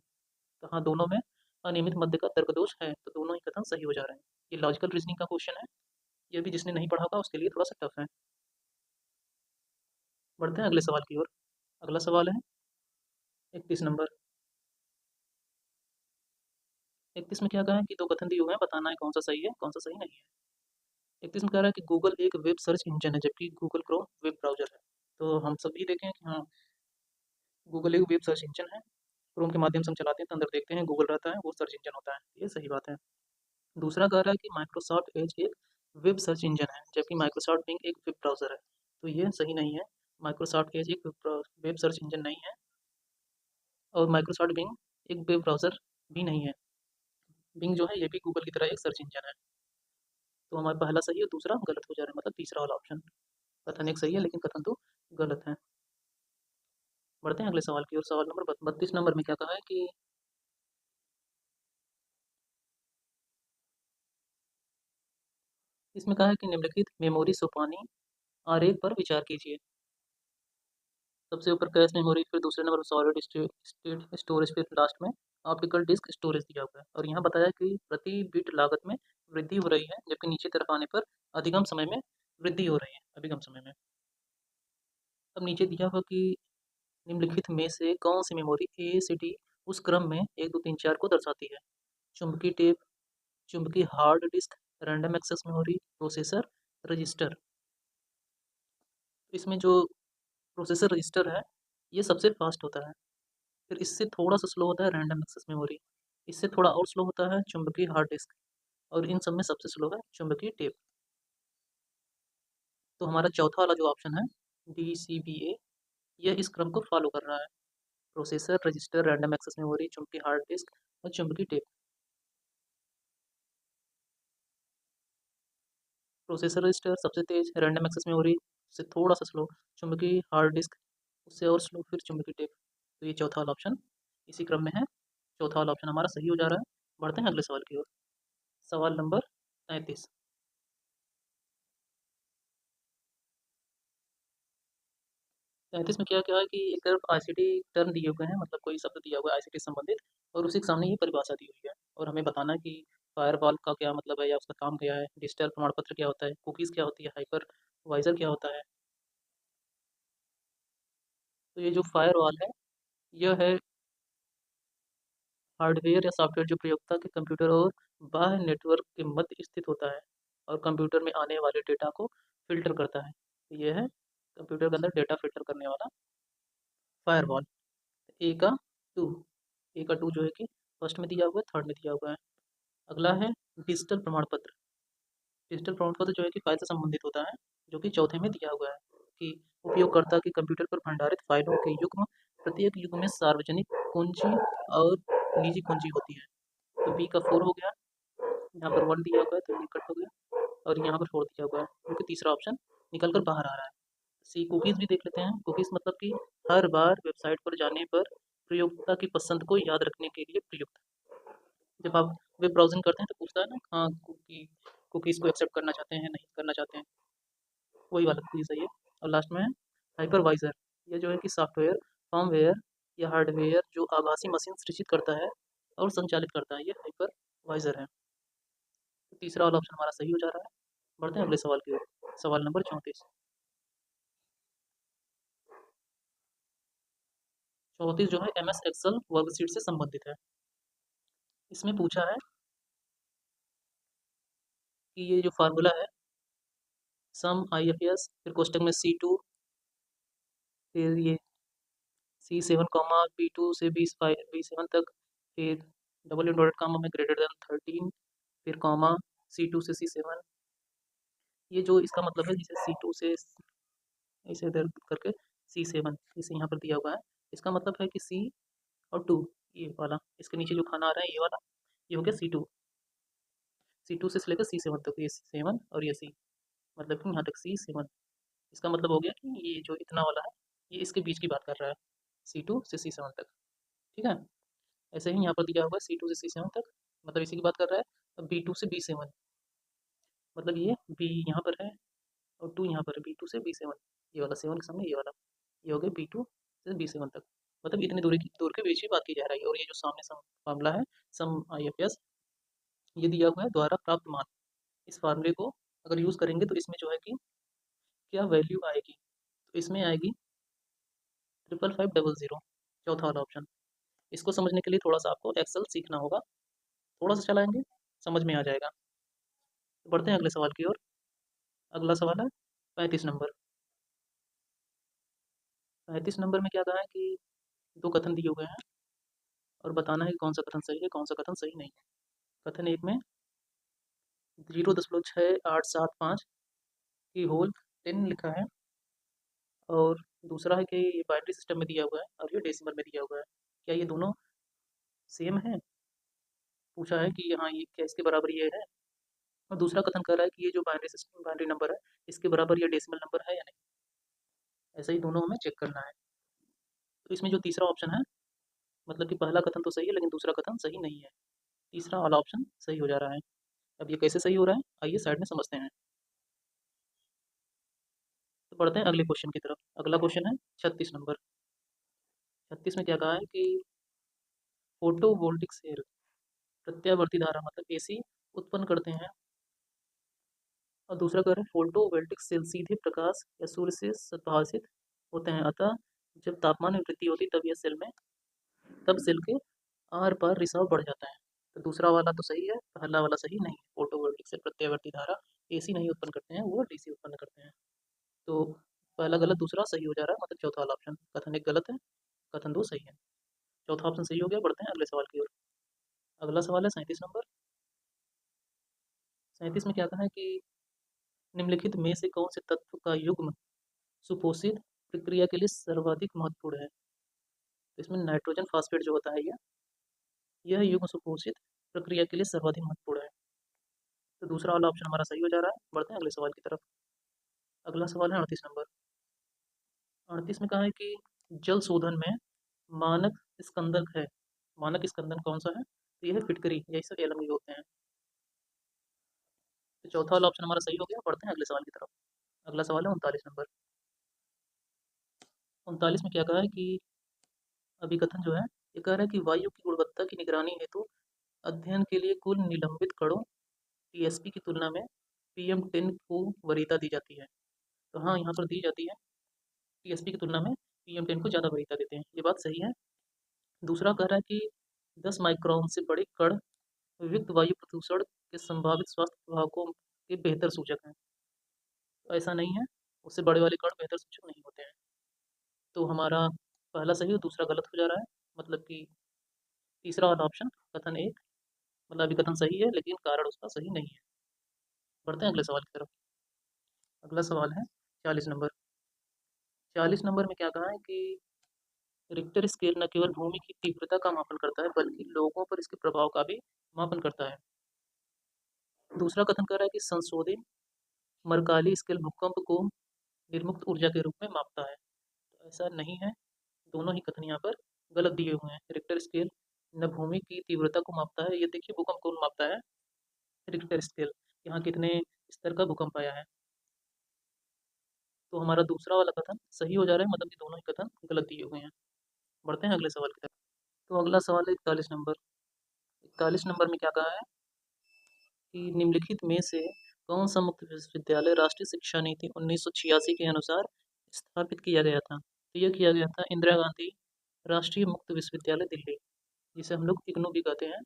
S1: तो हाँ, दोनों में अनियमित मध्य का तर्क दोष है, तो दोनों ही कथन सही हो जा रहे हैं। ये लॉजिकल रीजनिंग का क्वेश्चन है, ये भी जिसने नहीं पढ़ा होगा उसके लिए थोड़ा सा टफ है। बढ़ते हैं अगले सवाल की ओर। अगला सवाल है 31 नंबर। 31 में क्या कहा है कि दो कथन दिए हुए हैं, बताना है कौन सा सही है कौन सा सही नहीं है। 31 में कह रहा है कि गूगल एक वेब सर्च इंजन है जबकि गूगल क्रोम वेब ब्राउजर है। तो हम सभी देखें कि हाँ, गूगल एक वेब सर्च इंजन है, क्रोम के माध्यम से हम चलाते हैं तो अंदर देखते हैं गूगल रहता है, वो सर्च इंजन होता है, ये सही बात है। दूसरा कह रहा है कि माइक्रोसॉफ्ट एज एक वेब सर्च इंजन है जबकि माइक्रोसॉफ्ट बिंग एक वेब ब्राउज़र है, तो ये सही नहीं है। माइक्रोसॉफ्ट एज एक वेब सर्च इंजन नहीं है और माइक्रोसॉफ्ट बिंग एक वेब ब्राउज़र भी नहीं है। बिंग जो है ये भी गूगल की तरह एक सर्च इंजन है। तो हमारा पहला सही है, दूसरा गलत हो जा रहा है, मतलब तीसरा वाला ऑप्शन। कथन एक सही है लेकिन कथन दो गलत है। बढ़ते हैं अगले सवाल की और सवाल नंबर 32 नंबर में क्या कहा है कि इसमें कहा है कि निम्नलिखित मेमोरी सोपानी आरेख पर विचार कीजिए। सबसे ऊपर कैश मेमोरी, फिर दूसरे नंबर पर सॉलिड स्टेट स्टोरेज, फिर लास्ट में ऑप्टिकल डिस्क स्टोरेज दिया हुआ है। और यहाँ बताया कि प्रति बिट लागत में वृद्धि हो रही है जबकि नीचे तरफ आने पर अधिगम समय में वृद्धि हो रही है, अभिगम समय में। अब नीचे दिया हुआ कि निम्नलिखित में से कौन सी मेमोरी ए से डी उस क्रम में 1 2 3 4 को दर्शाती है। चुंबकीय टेप, चुंबकीय hard disk, random access memory, processor register. इसमें जो प्रोसेसर रजिस्टर है ये सबसे फास्ट होता है, फिर इससे थोड़ा सा स्लो होता है रैंडम एक्सेस मेमोरी, इससे थोड़ा और स्लो होता है चुंबकीय हार्ड डिस्क, और इन सब में सबसे स्लो है चुंबकीय टेप। तो हमारा चौथा वाला जो ऑप्शन है DCBA, यह इस क्रम को फॉलो कर रहा है। Processor register, random access memory, चुंबकीय हार्ड डिस्क और चुंबकीय टेप। प्रोसेसर रजिस्टर सबसे तेज, रैंडम एक्सेस मेमोरी से थोड़ा सा स्लो, चुंबकीय हार्ड डिस्क उससे और स्लो, फिर चुंबकीय टेप। तो ये चौथा वाला ऑप्शन इसी क्रम में है, चौथा वाला ऑप्शन हमारा सही हो जा रहा है। बढ़ते हैं अगले सवाल की ओर। सवाल नंबर 33। 33 में क्या क्या है कि एक तरफ आईसीटी टर्म दिए हुए हैं, मतलब कोई शब्द दिया हुआ है आईसीटी संबंधित, और उसी के सामने ये परिभाषा दी हुई है और हमें बताना है कि फायरवॉल का क्या मतलब है या उसका काम क्या है, डिजिटल प्रमाण पत्र क्या होता है, कुकीज़ क्या होती है, हाइपरवाइजर क्या होता है। तो ये जो फायरवॉल है यह है हार्डवेयर या सॉफ्टवेयर जो प्रयोक्ता के कंप्यूटर और बाह्य नेटवर्क के मध्य स्थित होता है और कंप्यूटर में आने वाले डेटा को फिल्टर करता है। तो ये है कंप्यूटर के अंदर डेटा फिल्टर करने वाला फायरवॉल। ए का टू ए का टू जो है कि फर्स्ट में दिया हुआ है, थर्ड में दिया हुआ है। अगला है डिजिटल प्रमाण पत्र। डिजिटल प्रमाण पत्र जो है कि फाइल से संबंधित होता है, जो कि चौथे में दिया हुआ है कि उपयोगकर्ता के कंप्यूटर पर भंडारित फाइलों के युग्म, प्रत्येक युग्म में सार्वजनिक कुंजी और निजी कुंजी होती है। तो बी का 4 हो गया, यहाँ पर 1 दिया हुआ है तो ये कट हो गया, और यहाँ पर 4 दिया हुआ है क्योंकि तीसरा ऑप्शन निकल कर बाहर आ रहा है। सी कुकीज़ भी देख लेते हैं। कुकीज़ मतलब कि हर बार वेबसाइट पर जाने पर प्रयोक्ता की पसंद को याद रखने के लिए प्रयुक्त। जब आप वेब ब्राउजिंग करते हैं तो पूछता है ना, हाँ कुकीज़ को एक्सेप्ट करना चाहते हैं नहीं करना चाहते हैं, वही वाला कुकीज़ है ये। और लास्ट में है हाइपरवाइजर। ये जो है कि सॉफ्टवेयर, फर्मवेयर या हार्डवेयर जो आभासी मशीन सृजित करता है और संचालित करता है, ये हाइपरवाइजर है। तो तीसरा वाला ऑप्शन हमारा सही हो जा रहा है। बढ़ते हैं अगले सवाल की ओर। सवाल नंबर 34। 34 जो है MS एक्सेल वर्कशीट से संबंधित है। इसमें पूछा है कि ये जो फार्मूला है सम IFS, फिर कोष्टक में C2, फिर ये C7 कॉमा B2 से B7 तक, फिर डबल डॉटेड कॉमा में ग्रेटर देन 13, फिर कॉमा C2 से C7। ये जो इसका मतलब है जिसे C2 से इसे इधर करके C7 इसे यहाँ पर दिया हुआ है, इसका मतलब है कि C और 2 ये वाला, इसके नीचे जो खाना आ रहा है ये वाला, ये हो गया C2। C2 से लेकर C7 तक, ये C7 और ये C, मतलब कि यहाँ तक C7। इसका मतलब हो गया कि ये जो इतना वाला है ये इसके बीच की बात कर रहा है, C2 से C7 तक। ठीक है, ऐसे ही यहाँ पर दिया हुआ है C2 से C7 तक, मतलब इसी की बात कर रहा है। अब B2 से B7, मतलब ये B यहाँ पर है और 2 यहाँ पर है, B2 से B7, ये वाला 7 के सामने ये वाला, ये हो गया B2 से B7 तक, मतलब इतनी दूर के बीच की बात की जा रही है। और ये जो सामने सम मामला है, सम IFS, ये दिया हुआ है द्वारा प्राप्त मान। इस फार्मूले को अगर यूज़ करेंगे तो इसमें जो है कि क्या वैल्यू आएगी, तो इसमें आएगी 55500, चौथा वाला ऑप्शन। इसको समझने के लिए थोड़ा सा आपको एक्सेल सीखना होगा, थोड़ा सा चलाएंगे समझ में आ जाएगा। तो बढ़ते हैं अगले सवाल की ओर। अगला सवाल है 35 नंबर। 35 नंबर में क्या कहा है कि दो कथन दिए हुए हैं और बताना है कि कौन सा कथन सही है कौन सा कथन सही नहीं है। कथन एक में 0.6875 की होल 10 लिखा है, और दूसरा है कि ये बाइनरी सिस्टम में दिया हुआ है और ये डेसिमल में दिया हुआ है। क्या ये दोनों सेम है? पूछा है कि हाँ ये क्या इसके बराबर ये है। और दूसरा कथन कर रहा है कि ये जो बाइनरी सिस्टम बाइनरी नंबर है इसके बराबर ये डेसिमल नंबर है या नहीं। ऐसा ही दोनों हमें चेक करना है। तो इसमें जो तीसरा ऑप्शन है, मतलब कि पहला कथन तो सही है लेकिन दूसरा कथन सही नहीं है, तीसरा वाला ऑप्शन सही हो जा रहा है। अब ये कैसे सही हो रहा है आइए साइड में समझते हैं। तो पढ़ते हैं अगले क्वेश्चन की तरफ। अगला क्वेश्चन है 36 नंबर। 36 में क्या कहा है कि फोटोवोल्टिक सेल प्रत्यावर्ती धारा मतलब AC उत्पन्न करते हैं, और दूसरा कह रहे हैं फोटोवोल्टिक सेल सीधे प्रकाश या सूर्य से संभाषित होते हैं, अतः जब तापमान में वृद्धि होती है तब यह सेल में तब सेल के आर पार रिसाव बढ़ जाता है। तो दूसरा वाला तो सही है, पहला वाला सही नहीं है। फोटोवोल्टिक सेल प्रत्यावर्ती धारा AC नहीं उत्पन्न करते हैं, वो DC उत्पन्न करते हैं। तो पहला गलत दूसरा सही हो जा रहा है, मतलब चौथा वाला ऑप्शन। कथन एक गलत है, कथन दो सही है, चौथा ऑप्शन सही हो गया। बढ़ते हैं अगले सवाल की ओर। अगला सवाल है 37 नंबर। 37 में क्या कहा है कि निम्नलिखित में से कौन से तत्व का युग्म सुपोषित प्रक्रिया के लिए सर्वाधिक महत्वपूर्ण है। तो इसमें नाइट्रोजन फास्फेट जो होता है यह युग्म सुपोषित प्रक्रिया के लिए सर्वाधिक महत्वपूर्ण है। तो दूसरा वाला ऑप्शन हमारा सही हो जा रहा है। बढ़ते हैं अगले सवाल की तरफ। अगला सवाल है 38 नंबर। 38 में कहा है कि जल शोधन में मानक स्कंदक है। मानक स्कंदन कौन सा है? तो यह है फिटकरी, यही सब एलएमवी होते हैं। तो चौथा वाला ऑप्शन हमारा सही हो गया। बढ़ते हैं अगले सवाल की तरफ। अगला सवाल है 39 नंबर। 39 में क्या कहा है कि अभिकथन जो है ये कह रहा है कि वायु की गुणवत्ता की निगरानी हेतु अध्ययन के लिए कुल निलंबित कणों TSP की तुलना में PM10 को वरीयता दी जाती है। तो हाँ यहाँ पर दी जाती है, TSP की तुलना में PM10 को ज़्यादा वरीयता देते हैं, ये बात सही है। दूसरा कह रहा है कि 10 माइक्रोन से बड़े कण युक्त वायु प्रदूषण के संभावित स्वास्थ्य प्रभावों के बेहतर सूचक हैं। तो ऐसा नहीं है, उससे बड़े वाले कण बेहतर सूचक नहीं होते हैं। तो हमारा पहला सही और दूसरा गलत हो जा रहा है, मतलब कि तीसरा वाला ऑप्शन कथन एक, मतलब अभी कथन सही है लेकिन कारण उसका सही नहीं है। बढ़ते हैं अगले सवाल की तरफ। अगला सवाल है 40 नंबर। 40 नंबर में क्या कहा है कि रिक्टर स्केल न केवल भूमि की तीव्रता का मापन करता है बल्कि लोगों पर इसके प्रभाव का भी मापन करता है। दूसरा कथन कर रहा है कि संशोधित मरकाली स्केल भूकंप को निर्मुक्त ऊर्जा के रूप में मापता है। तो ऐसा नहीं है, दोनों ही कथन यहाँ पर गलत दिए हुए हैं। रिक्टर स्केल न भूमि की तीव्रता को मापता है, ये देखिए भूकंप कौन मापता है? रिक्टर स्केल, यहाँ कितने स्तर का भूकंप आया है। तो हमारा दूसरा वाला कथन सही हो जा रहा है, मतलब कि दोनों ही कथन गलत दिए हुए हैं। बढ़ते हैं अगले सवाल की तरफ। तो अगला सवाल है 41 नंबर। 41 नंबर में क्या कहा है कि निम्नलिखित में से कौन सा मुक्त विश्वविद्यालय राष्ट्रीय शिक्षा नीति 1986 के अनुसार स्थापित किया गया था? तो यह किया गया था इंदिरा गांधी राष्ट्रीय मुक्त विश्वविद्यालय दिल्ली, जिसे हम लोग इग्नू भी कहते हैं।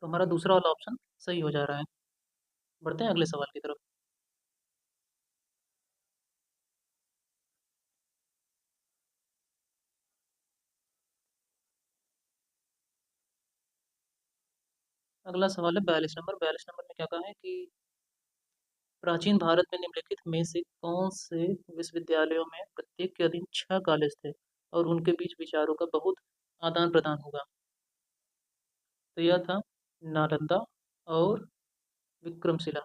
S1: तो हमारा दूसरा वाला ऑप्शन सही हो जा रहा है। बढ़ते हैं अगले सवाल की तरफ। अगला सवाल है 42 नंबर। 42 नंबर में क्या कहा है कि प्राचीन भारत में निम्नलिखित में से कौन से विश्वविद्यालयों में प्रत्येक के अधीन 6 कॉलेज थे और उनके बीच विचारों का बहुत आदान प्रदान होगा। तो यह था नालंदा और विक्रमशिला,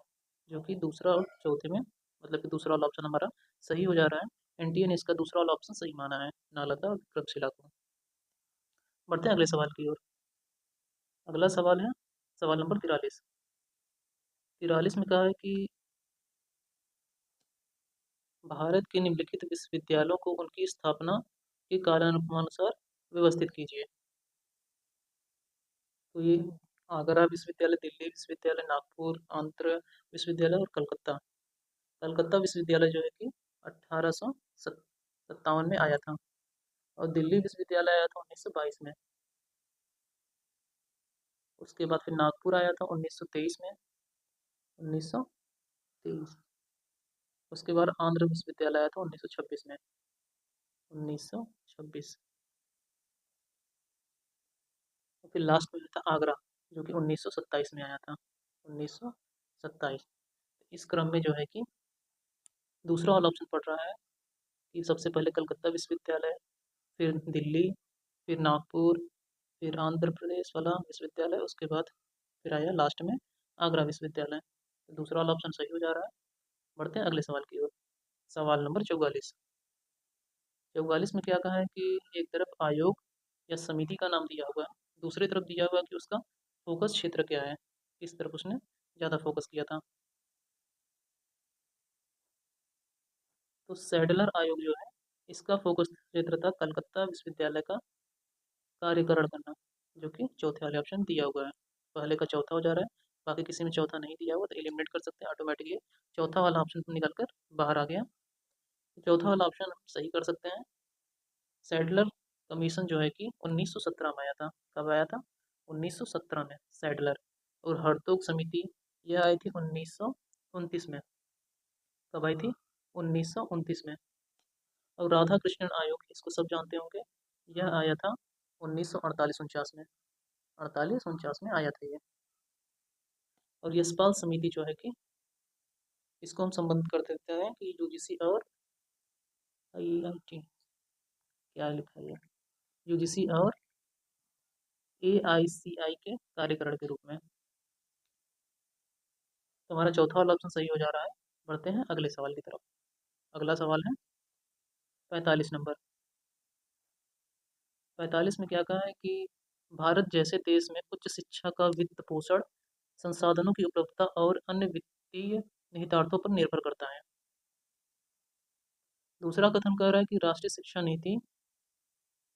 S1: जो कि दूसरा और चौथे में, मतलब कि दूसरा वाला ऑप्शन हमारा सही हो जा रहा है। एनटीए ने इसका दूसरा वाला ऑप्शन सही माना है, नालंदा और विक्रमशिला को। बढ़ते हैं अगले सवाल की ओर। अगला सवाल है सवाल नंबर 43। 43 में कहा है कि भारत के निम्नलिखित विश्वविद्यालयों को उनकी स्थापना के कालानुक्रमानुसार व्यवस्थित कीजिए। तो ये आगरा विश्वविद्यालय, दिल्ली विश्वविद्यालय, नागपुर, आंध्र विश्वविद्यालय और कलकत्ता। कलकत्ता विश्वविद्यालय जो है कि 1857 में आया था, और दिल्ली विश्वविद्यालय आया था 1922 में। उसके बाद फिर नागपुर आया था 1923 में, 1923। उसके बाद आंध्र विश्वविद्यालय आया था 1926 में, 1926। और फिर लास्ट में था आगरा, जो कि 1927 में आया था, 1927। इस क्रम में जो है कि दूसरा वाला ऑप्शन पड़ रहा है कि सबसे पहले कलकत्ता विश्वविद्यालय, फिर दिल्ली, फिर नागपुर, फिर आंध्र प्रदेश वाला विश्वविद्यालय, उसके बाद फिर आया लास्ट में आगरा विश्वविद्यालय। तो दूसरा वाला ऑप्शन सही हो जा रहा है। बढ़ते हैं अगले सवाल की ओर। सवाल नंबर 44। 44 में क्या कहा है कि एक तरफ आयोग या समिति का नाम दिया हुआ है, दूसरी तरफ दिया हुआ है कि उसका फोकस क्षेत्र क्या है, किस तरफ उसने ज़्यादा फोकस किया था। तो सैडलर आयोग जो है, इसका फोकस क्षेत्र था कलकत्ता विश्वविद्यालय का कार्यकरण करना, जो कि चौथे वाले ऑप्शन दिया हुआ है। पहले का चौथा हो जा रहा है, बाकी किसी में चौथा नहीं दिया हुआ तो एलिमिनेट कर सकते हैं ऑटोमेटिकली। चौथा वाला ऑप्शन निकल कर बाहर आ गया, तो चौथा वाला ऑप्शन हम सही कर सकते हैं। सैडलर कमीशन जो है कि 1917 में आया था। कब आया था? 1917 में सैडलर। और हर्तोग समिति यह आई थी 1929 में। कब आई थी? 1929 में। और राधा कृष्णन आयोग, इसको सब जानते होंगे, यह आया था 1948-49 में। 48-49 में आया था ये। और यशपाल समिति जो है कि इसको हम संबंधित कर देते हैं कि यूजीसी और आईआईटी, क्या लिखा है, यूजीसी और एआईसीआई के कार्यकरण के रूप में। तो हमारा चौथा वाला ऑप्शन सही हो जा रहा है। बढ़ते हैं अगले सवाल की तरफ। अगला सवाल है 45 नंबर। 45 में क्या कहा है कि भारत जैसे देश में उच्च शिक्षा का वित्त पोषण संसाधनों की उपलब्धता और अन्य वित्तीय निहितार्थों पर निर्भर करता है। दूसरा कथन कह रहा है कि राष्ट्रीय शिक्षा नीति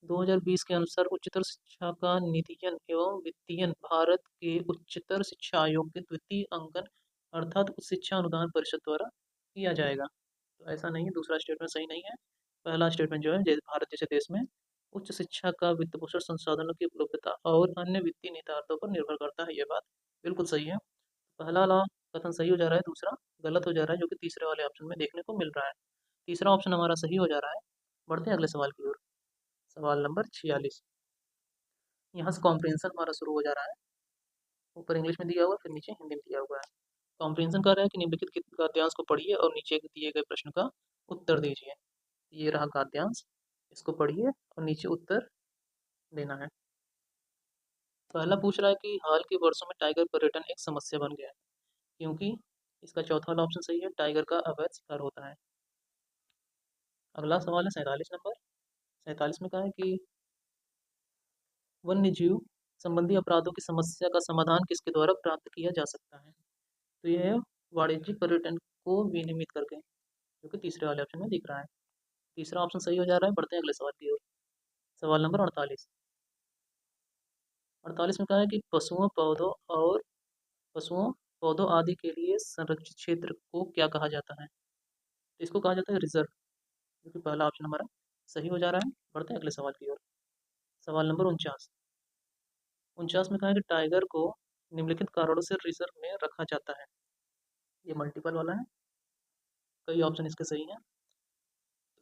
S1: 2020 के अनुसार उच्चतर शिक्षा का निधियन एवं वित्तीयन भारत के उच्चतर शिक्षा आयोग के द्वितीय अंकन अर्थात उच्च शिक्षा अनुदान परिषद द्वारा किया जाएगा। तो ऐसा नहीं है, दूसरा स्टेटमेंट सही नहीं है। पहला स्टेटमेंट जो है, भारत जैसे देश में उच्च शिक्षा का वित्त पोषण संसाधनों की उपलब्धता और अन्य वित्तीय निहितार्थों पर निर्भर करता है, ये बात बिल्कुल सही है। पहला वाला कथन सही हो जा रहा है, दूसरा गलत हो जा रहा है, जो कि तीसरे वाले ऑप्शन में देखने को मिल रहा है। तीसरा ऑप्शन हमारा सही हो जा रहा है। बढ़ते हैं अगले सवाल की ओर। सवाल नंबर 46। यहाँ से कॉम्प्रिहेंशन हमारा शुरू हो जा रहा है। ऊपर इंग्लिश में दिया हुआ है, फिर नीचे हिंदी में दिया हुआ है। कॉम्प्रिहेंशन कर रहा है कि निम्नलिखित गद्यांश को पढ़िए और नीचे दिए गए प्रश्न का उत्तर दीजिए। ये रहा गद्यांश, इसको पढ़िए और नीचे उत्तर देना है। पहला पूछ रहा है कि हाल के वर्षों में टाइगर पर्यटन एक समस्या बन गया है, क्योंकि इसका चौथा वाला ऑप्शन सही है, टाइगर का अवैध शिकार होता है। अगला सवाल है 47 नंबर। 47 में कहा है कि वन्य जीव संबंधी अपराधों की समस्या का समाधान किसके द्वारा प्राप्त किया जा सकता है। तो यह है वाणिज्यिक पर्यटन को विनियमित करके, जो कि तीसरे वाले ऑप्शन में दिख रहा है। तीसरा ऑप्शन सही हो जा रहा है। बढ़ते हैं अगले सवाल की ओर। सवाल नंबर 48। 48 में कहा है कि पशुओं पौधों आदि के लिए संरक्षित क्षेत्र को क्या कहा जाता है। तो इसको कहा जाता है रिजर्व, जो कि पहला ऑप्शन हमारा सही हो जा रहा है। बढ़ते हैं अगले सवाल की ओर। सवाल नंबर 49। 49 में कहा है कि टाइगर को निम्नलिखित कारणों से रिजर्व में रखा जाता है। ये मल्टीपल वाला है, कई ऑप्शन इसके सही हैं।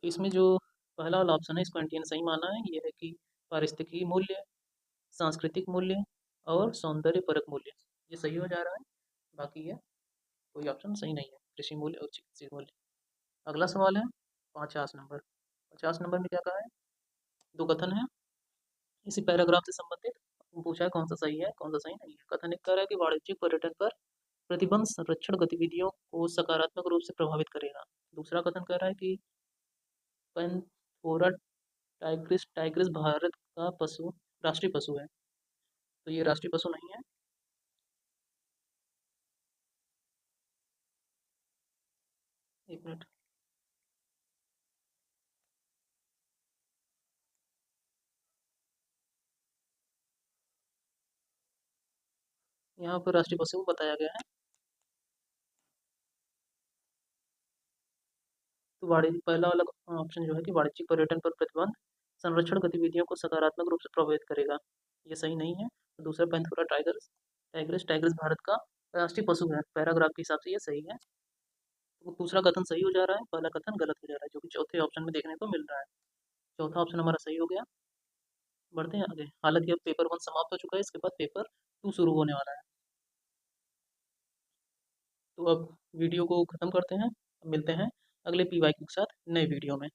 S1: तो इसमें जो पहला वाला ऑप्शन है, इसको एनटीए ने सही माना है। ये है कि पारिस्थितिकी मूल्य, सांस्कृतिक मूल्य और सौंदर्य परक मूल्य, ये सही हो जा रहा है। बाकी ये कोई ऑप्शन सही नहीं है, कृषि मूल्य और चिकित्सीय मूल्य। अगला सवाल है 50 नंबर। 50 नंबर में क्या कहा है? दो कथन है। इसी पैराग्राफ से संबंधित पूछा है कौन सा सही है कौन सा सही नहीं है। कथन एक कह रहा है कि वाणिज्यिक पर्यटन पर प्रतिबंध संरक्षण गतिविधियों को सकारात्मक रूप से प्रभावित करेगा। दूसरा कथन कह रहा है कि पैंथोरा टाइग्रिस टाइग्रिस भारत का पशु राष्ट्रीय पशु है, तो ये राष्ट्रीय पशु नहीं है। एक मिनट, यहाँ पर राष्ट्रीय पशु बताया गया है। तो वाणिज्य पहला वाला ऑप्शन जो है कि वाणिज्यिक पर्यटन पर प्रतिबंध संरक्षण गतिविधियों को सकारात्मक रूप से प्रभावित करेगा, ये सही नहीं है। तो दूसरा पैंथोरा टाइगर्स टाइग्रिस टाइग्रिस भारत का राष्ट्रीय पशु है, पैराग्राफ के हिसाब से ये सही है। तो दूसरा कथन सही हो जा रहा है, पहला कथन गलत हो जा रहा है, जो कि चौथे ऑप्शन में देखने को मिल रहा है। चौथा ऑप्शन हमारा सही हो गया। बढ़ते हैं आगे। हालांकि अब पेपर 1 समाप्त हो चुका है, इसके बाद पेपर 2 शुरू होने वाला है। तो अब वीडियो को ख़त्म करते हैं, मिलते हैं अगले पीवाईक्यू के साथ नए वीडियो में।